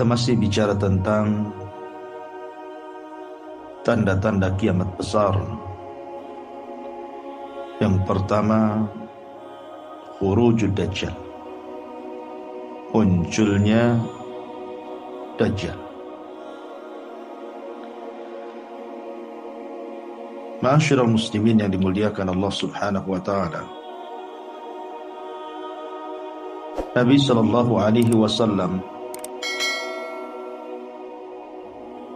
Kita masih bicara tentang tanda-tanda kiamat besar. Yang pertama, khurujud Dajjal, munculnya Dajjal. Ma'asyiral muslimin yang dimuliakan Allah Subhanahu wa taala. Nabi sallallahu alaihi wasallam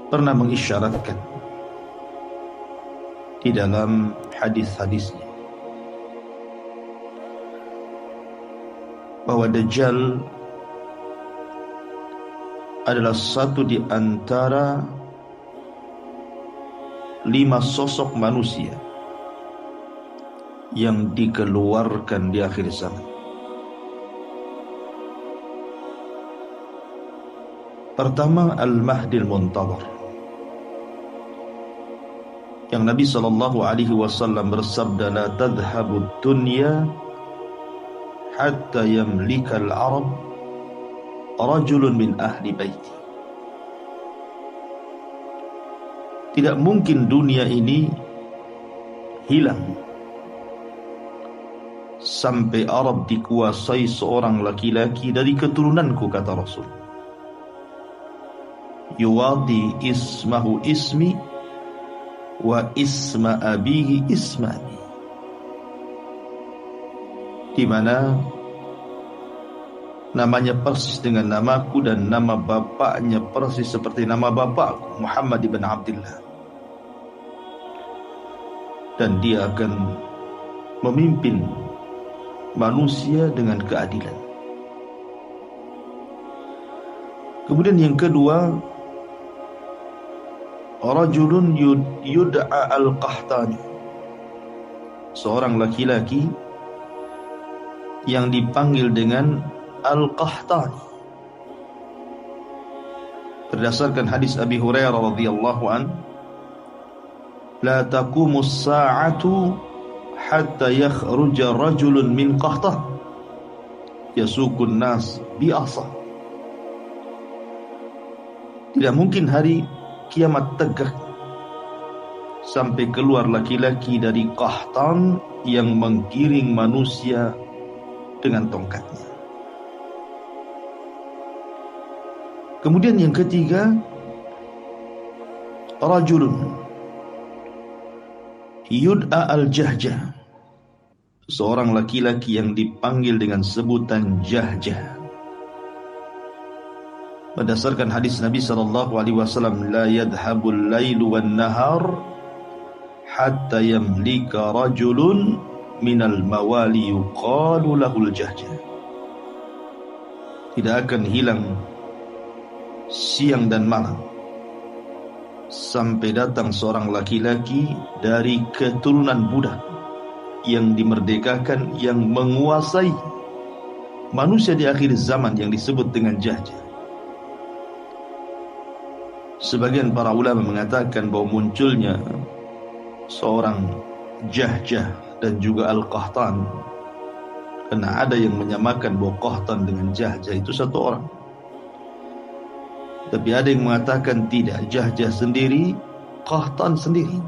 pernah mengisyaratkan di dalam hadis-hadisnya bahwa Dajjal adalah satu di antara 5 sosok manusia yang dikeluarkan di akhir zaman. Pertama, Al-Mahdi Al-Muntadhar, yang Nabi sallallahu alaihi wasallam bersabda, la tadhhabu dunya hatta yamlika al-arab rajulun min ahli baiti. Tidak mungkin dunia ini hilang sampai Arab dikuasai seorang laki-laki dari keturunanku, kata Rasul. Yuwadi ismahu ismi wa isma abihi isma abi, di mana namanya persis dengan namaku dan nama bapaknya persis seperti nama bapakku, Muhammad ibn Abdullah. Dan dia akan memimpin manusia dengan keadilan. Kemudian yang kedua, rajulun yud'a al-Qahtani, seorang laki-laki yang dipanggil dengan Al-Qahtani. Berdasarkan hadis Abi Hurairah radhiyallahu an, la taqumus sa'atu hatta yakhruja rajulun min Qahtah yasukun nas bi'asa. Tidak mungkin hari kiamat tegak sampai keluar laki-laki dari Qahtan yang menggiring manusia dengan tongkatnya. Kemudian yang ketiga, rajulun yud'a al-Jahjah, seorang laki-laki yang dipanggil dengan sebutan Jahjah. Berdasarkan hadis Nabi sallallahu alaihi wasallam, la yadhhabul lailu wan nahar hatta yamlika rajulun minal mawali yuqalu lahul Jahjah. Tidak akan hilang siang dan malam sampai datang seorang laki-laki dari keturunan budak yang dimerdekakan, yang menguasai manusia di akhir zaman, yang disebut dengan Jahjah. Sebagian para ulama mengatakan bahwa munculnya seorang Jahjah dan juga Al-Qahtan, karena ada yang menyamakan bahwa Qahtan dengan Jahjah itu satu orang. Tapi ada yang mengatakan tidak, Jahjah sendiri, Qahtan sendiri.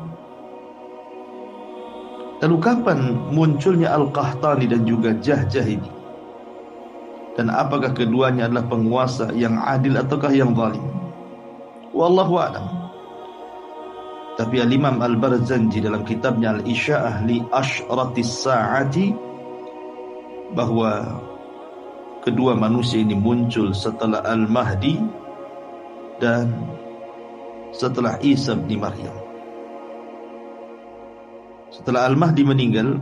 Lalu kapan munculnya Al-Qahtani dan juga Jahjah ini? Dan apakah keduanya adalah penguasa yang adil ataukah yang zalim? Wallahu a'lam. Tapi Al-Imam Al-Barzanji dalam kitabnya Al-Isya'ah li Ashratis Sa'ati, bahwa kedua manusia ini muncul setelah Al-Mahdi dan setelah Isa bin Maryam. Setelah Al-Mahdi meninggal,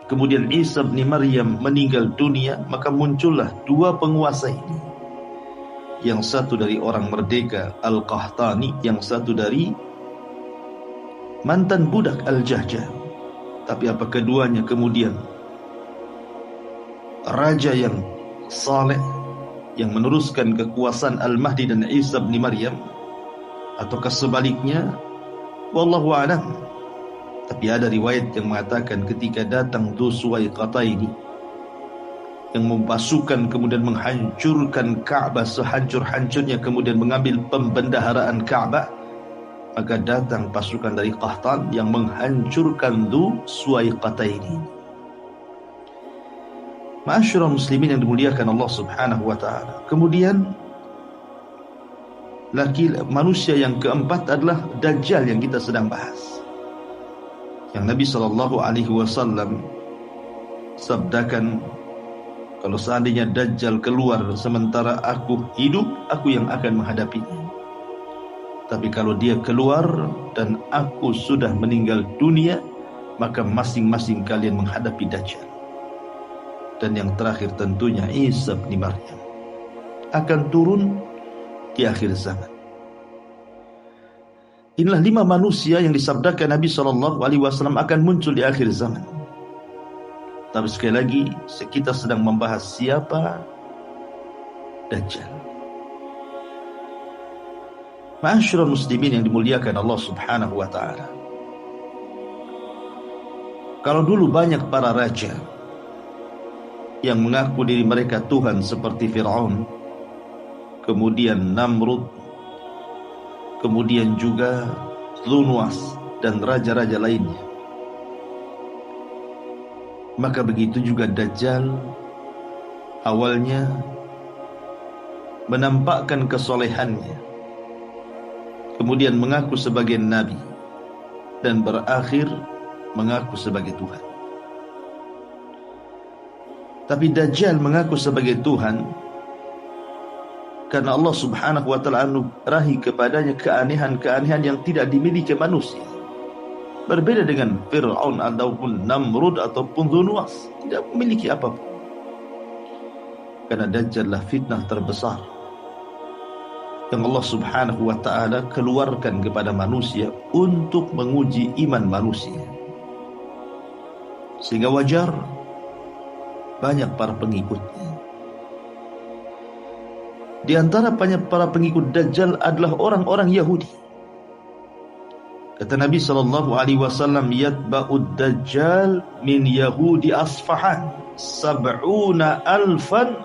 kemudian Isa bin Maryam meninggal dunia, maka muncullah dua penguasa ini. Yang satu dari orang merdeka Al-Qahtani, yang satu dari mantan budak Al-Jahjah. Tapi apa keduanya kemudian raja yang saleh, yang meneruskan kekuasaan Al-Mahdi dan Isa bin Maryam, ataukah sebaliknya? Wallahu a'lam. Tapi ada riwayat yang mengatakan ketika datang Dzu Suwaiqataini, yang membasukan kemudian menghancurkan Ka'bah sehancur-hancurnya, kemudian mengambil pembendaharaan Ka'bah, maka datang pasukan dari Qahtan yang menghancurkan Dzu Suwaiqataini. Ma'asyiral muslimin yang dimuliakan Allah Subhanahu wa taala. Kemudian manusia yang keempat adalah Dajjal yang kita sedang bahas. Yang Nabi sallallahu alaihi wasallam sabdakan, kalau seandainya Dajjal keluar sementara aku hidup, aku yang akan menghadapinya. Tapi kalau dia keluar dan aku sudah meninggal dunia, maka masing-masing kalian menghadapi Dajjal. Dan yang terakhir tentunya Isa bin Maryam akan turun di akhir zaman. Inilah 5 manusia yang disabdakan Nabi SAW akan muncul di akhir zaman. Tapi sekali lagi, kita sedang membahas siapa Dajjal. Ma'asyiral muslimin yang dimuliakan Allah Subhanahu wa taala. Kalau dulu banyak para raja yang mengaku diri mereka Tuhan seperti Fir'aun, kemudian Namrud, kemudian juga Dzunwas dan raja-raja lainnya, maka begitu juga Dajjal awalnya menampakkan kesolehannya, kemudian mengaku sebagai nabi, dan berakhir mengaku sebagai Tuhan. Tapi Dajjal mengaku sebagai Tuhan karena Allah Subhanahu wa taala anugerahi kepadanya keanehan-keanehan yang tidak dimiliki manusia. Berbeda dengan Fir'aun ataupun Namrud ataupun Dzunwas, tidak memiliki apapun. Karena Dajjal adalah fitnah terbesar yang Allah Subhanahu wa taala keluarkan kepada manusia untuk menguji iman manusia. Sehingga wajar banyak para pengikutnya. Di antara banyak para pengikut Dajjal adalah orang-orang Yahudi. Kata Nabi SAW, yatba'ud Dajjal min Yahudi Asfahan 70,000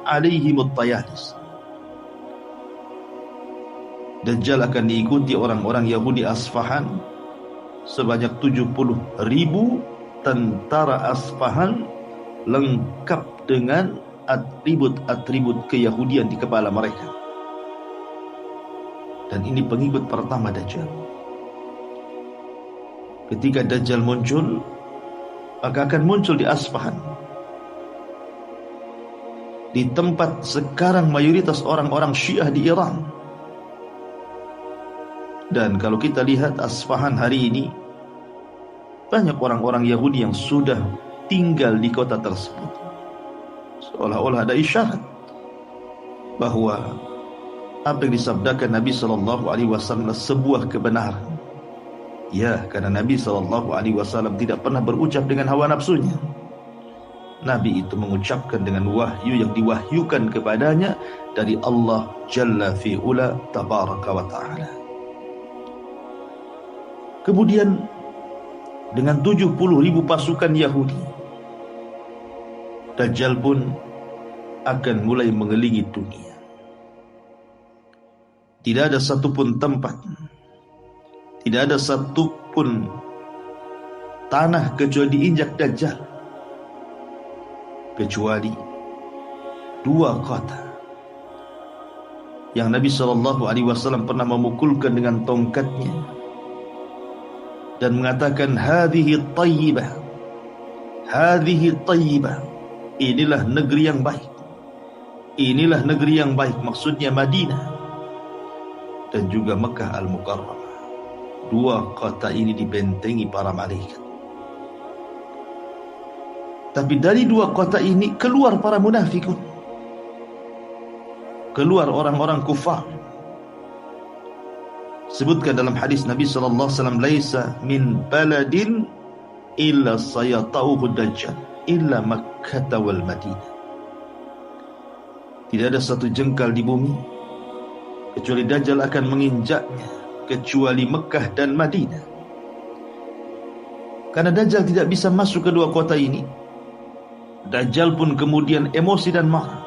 alaihimut tayalis. Dajjal akan diikuti orang-orang Yahudi Asfahan sebanyak 70,000 tentara Asfahan lengkap dengan atribut-atribut keyahudian di kepala mereka. Dan ini pengikut pertama Dajjal. Ketika Dajjal muncul, maka akan muncul di Asfahan, di tempat sekarang mayoritas orang-orang Syiah di Iran. Dan kalau kita lihat Asfahan hari ini, banyak orang-orang Yahudi yang sudah tinggal di kota tersebut. Seolah-olah ada isyarat bahwa apa yang disabdakan Nabi SAW sebuah kebenaran. Ya, karena Nabi SAW tidak pernah berucap dengan hawa nafsunya. Nabi itu mengucapkan dengan wahyu yang diwahyukan kepadanya dari Allah Jalla fi'ula tabaraka wa ta'ala. Kemudian dengan 70,000 pasukan Yahudi, Dajjal pun akan mulai mengelilingi dunia. Tidak ada satupun tempat, tidak ada satupun tanah kecuali diinjak Dajjal, kecuali 2 kota yang Nabi SAW pernah memukulkan dengan tongkatnya dan mengatakan, hadhihi tayyibah, hadhihi tayyibah, inilah negeri yang baik, inilah negeri yang baik, maksudnya Madinah dan juga Mekah Al-Mukarramah. 2 kota ini dibentengi para malaikat. Tapi dari 2 kota ini keluar para munafikun, keluar orang-orang kufar. Sebutkan dalam hadis Nabi SAW, laisa min baladin illa sayatauhu Dajjal illa Makkah wal Madinah. Tidak ada satu jengkal di bumi kecuali Dajjal akan menginjaknya, kecuali Mekah dan Madinah. Karena Dajjal tidak bisa masuk ke 2 kota ini, Dajjal pun kemudian emosi dan marah.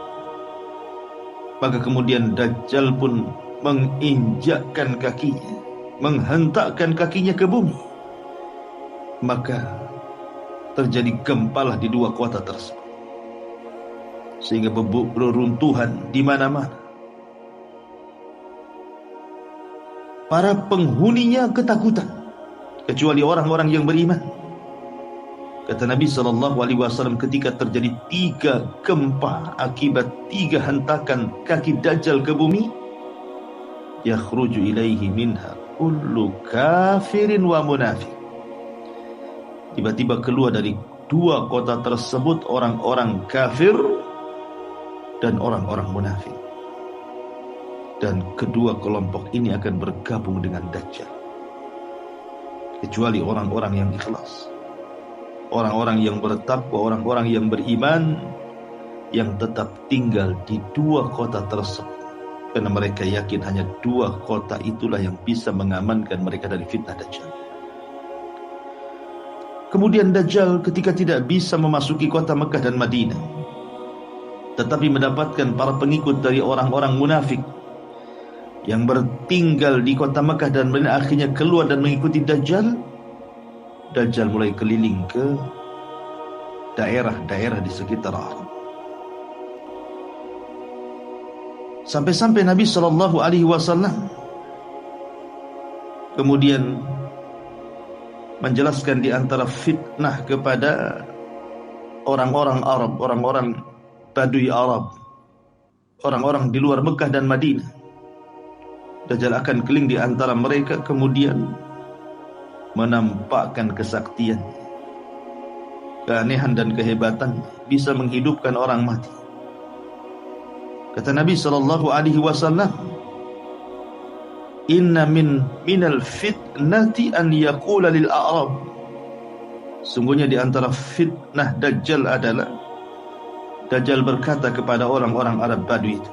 Maka kemudian Dajjal pun menginjakkan kakinya, menghentakkan kakinya ke bumi. Maka terjadi gempalah di dua kota tersebut, sehingga beruntuhan di mana-mana. Para penghuninya ketakutan, kecuali orang-orang yang beriman. Kata Nabi SAW, ketika terjadi 3 gempa akibat 3 hentakan kaki Dajjal ke bumi, yakhruju ilaihi minha kullu kafirin wa munafiq. Tiba-tiba keluar dari 2 kota tersebut orang-orang kafir dan orang-orang munafik. Dan kedua kelompok ini akan bergabung dengan Dajjal, kecuali orang-orang yang ikhlas, orang-orang yang bertakwa, orang-orang yang beriman, yang tetap tinggal di 2 kota tersebut, karena mereka yakin hanya 2 kota itulah yang bisa mengamankan mereka dari fitnah Dajjal. Kemudian Dajjal ketika tidak bisa memasuki kota Mekah dan Madinah, tetapi mendapatkan para pengikut dari orang-orang munafik yang bertinggal di kota Mekah dan Madinah, akhirnya keluar dan mengikuti Dajjal. Dajjal mulai keliling ke daerah-daerah di sekitar Arab. Sampai-sampai Nabi SAW kemudian menjelaskan di antara fitnah kepada orang-orang Arab, orang-orang Badui Arab, orang-orang di luar Mekah dan Madinah. Dajjal akan keliling di antara mereka, kemudian menampakkan kesaktian, keanehan dan kehebatan, bisa menghidupkan orang mati. Kata Nabi SAW, inna minal fitnati an yaqula lil a'rab. Sungguhnya di antara fitnah Dajjal adalah Dajjal berkata kepada orang-orang Arab Badui itu,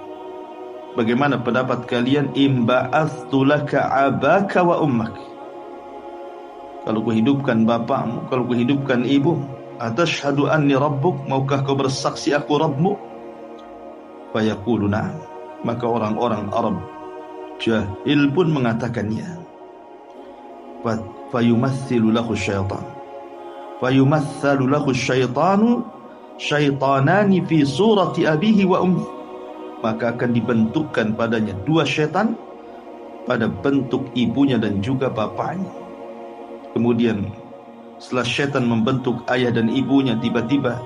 bagaimana pendapat kalian, imba'athtu laka abaka wa ummak, kalau kuhidupkan bapakmu, kalau kuhidupkan ibu, atashhadu anni rabbuk, maukah kau bersaksi aku Rabbmu? Fayaqulu na'am, maka orang-orang Arab jahil pun mengatakannya. Fayumathilu lahu syaitan, fayumathalu lahu syaitanu syaitanani fi surati abihi wa ummi, maka akan dibentukkan padanya 2 syaitan pada bentuk ibunya dan juga bapaknya. Kemudian setelah syaitan membentuk ayah dan ibunya, tiba-tiba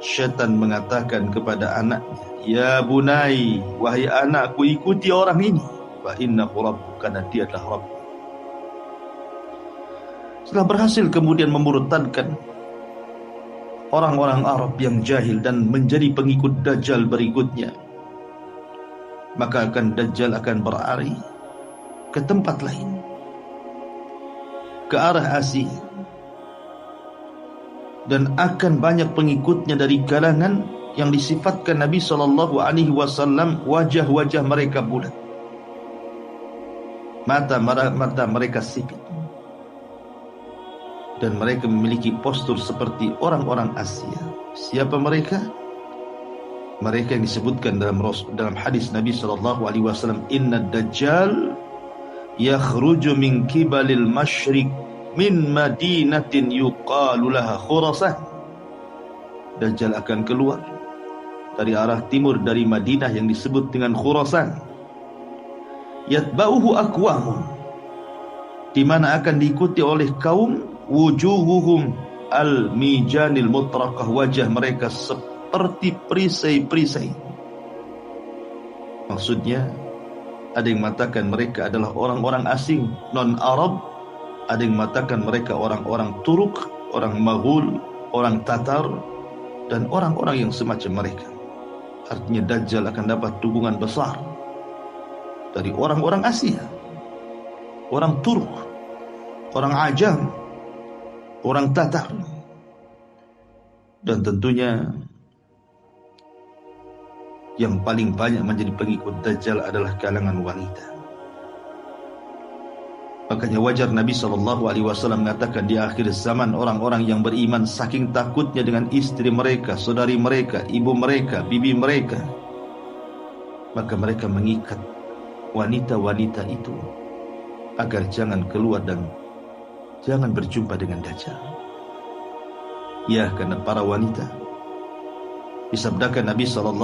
syaitan mengatakan kepada anaknya, ya bunai, wahai anakku, ikuti orang ini, fa innahu rabbuk, karena dia adalah Rabb. Setelah berhasil kemudian memurtadkan orang-orang Arab yang jahil dan menjadi pengikut Dajjal berikutnya, maka Dajjal akan berlari ke tempat lain, ke arah Asia, dan akan banyak pengikutnya dari kalangan yang disifatkan Nabi SAW wajah-wajah mereka bulat, mata mereka sipit, dan mereka memiliki postur seperti orang-orang Asia. Siapa mereka? Mereka yang disebutkan dalam hadis Nabi SAW, inna Dajjal yakhruju min kibalil masyriq min madinatin yuqalu laha Khurasan. Dajjal akan keluar dari arah timur, dari Madinah yang disebut dengan Khurasan. Yatba'uhu aqwamun, di mana akan diikuti oleh kaum wujuhuhum al-mijanil mutraqah, wajah mereka seperti perisai-perisai. Maksudnya ada yang mengatakan mereka adalah orang-orang asing non-Arab, ada yang mengatakan mereka orang-orang Turuk, orang Maghul, orang Tatar, dan orang-orang yang semacam mereka. Artinya Dajjal akan dapat dukungan besar dari orang-orang Asia, orang Turk, orang Ajam, orang Tatar, dan tentunya yang paling banyak menjadi pengikut Dajjal adalah kalangan wanita. Makanya wajar Nabi SAW mengatakan di akhir zaman orang-orang yang beriman saking takutnya dengan istri mereka, saudari mereka, ibu mereka, bibi mereka, maka mereka mengikat wanita-wanita itu agar jangan keluar dan jangan berjumpa dengan Dajjal. Ya, karena para wanita disabdakan Nabi SAW,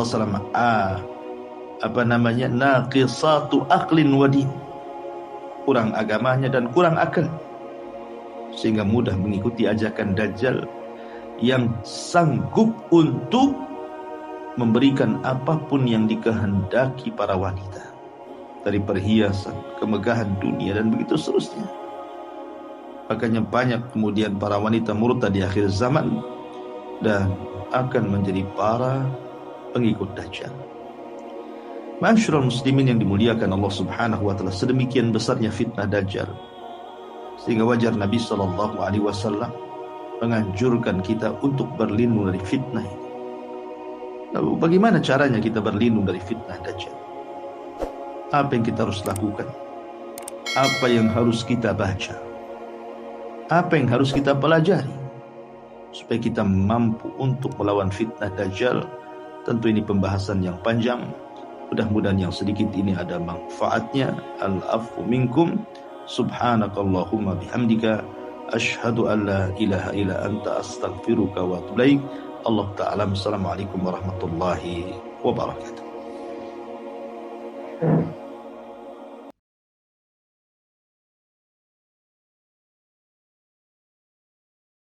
naqisatu aqlin wa din, kurang agamanya dan kurang akal, sehingga mudah mengikuti ajakan Dajjal yang sanggup untuk memberikan apapun yang dikehendaki para wanita, dari perhiasan, kemegahan dunia, dan begitu seterusnya. Makanya banyak kemudian para wanita murtad di akhir zaman dan akan menjadi para pengikut Dajjal. Ma'asyiral muslimin yang dimuliakan Allah Subhanahu wa taala, sedemikian besarnya fitnah Dajjal sehingga wajar Nabi SAW menganjurkan kita untuk berlindung dari fitnah ini. Lalu bagaimana caranya kita berlindung dari fitnah Dajjal? Apa yang kita harus lakukan? Apa yang harus kita baca? Apa yang harus kita pelajari supaya kita mampu untuk melawan fitnah Dajjal? Tentu ini pembahasan yang panjang. Mudah-mudahan yang sedikit ini ada manfaatnya. Al-afu minkum. Subhanakallahumma bihamdika asyhadu an la ilaha illa anta astaghfiruka wa atubu ilaik. Allah ta'ala. Assalamualaikum warahmatullahi wabarakatuh.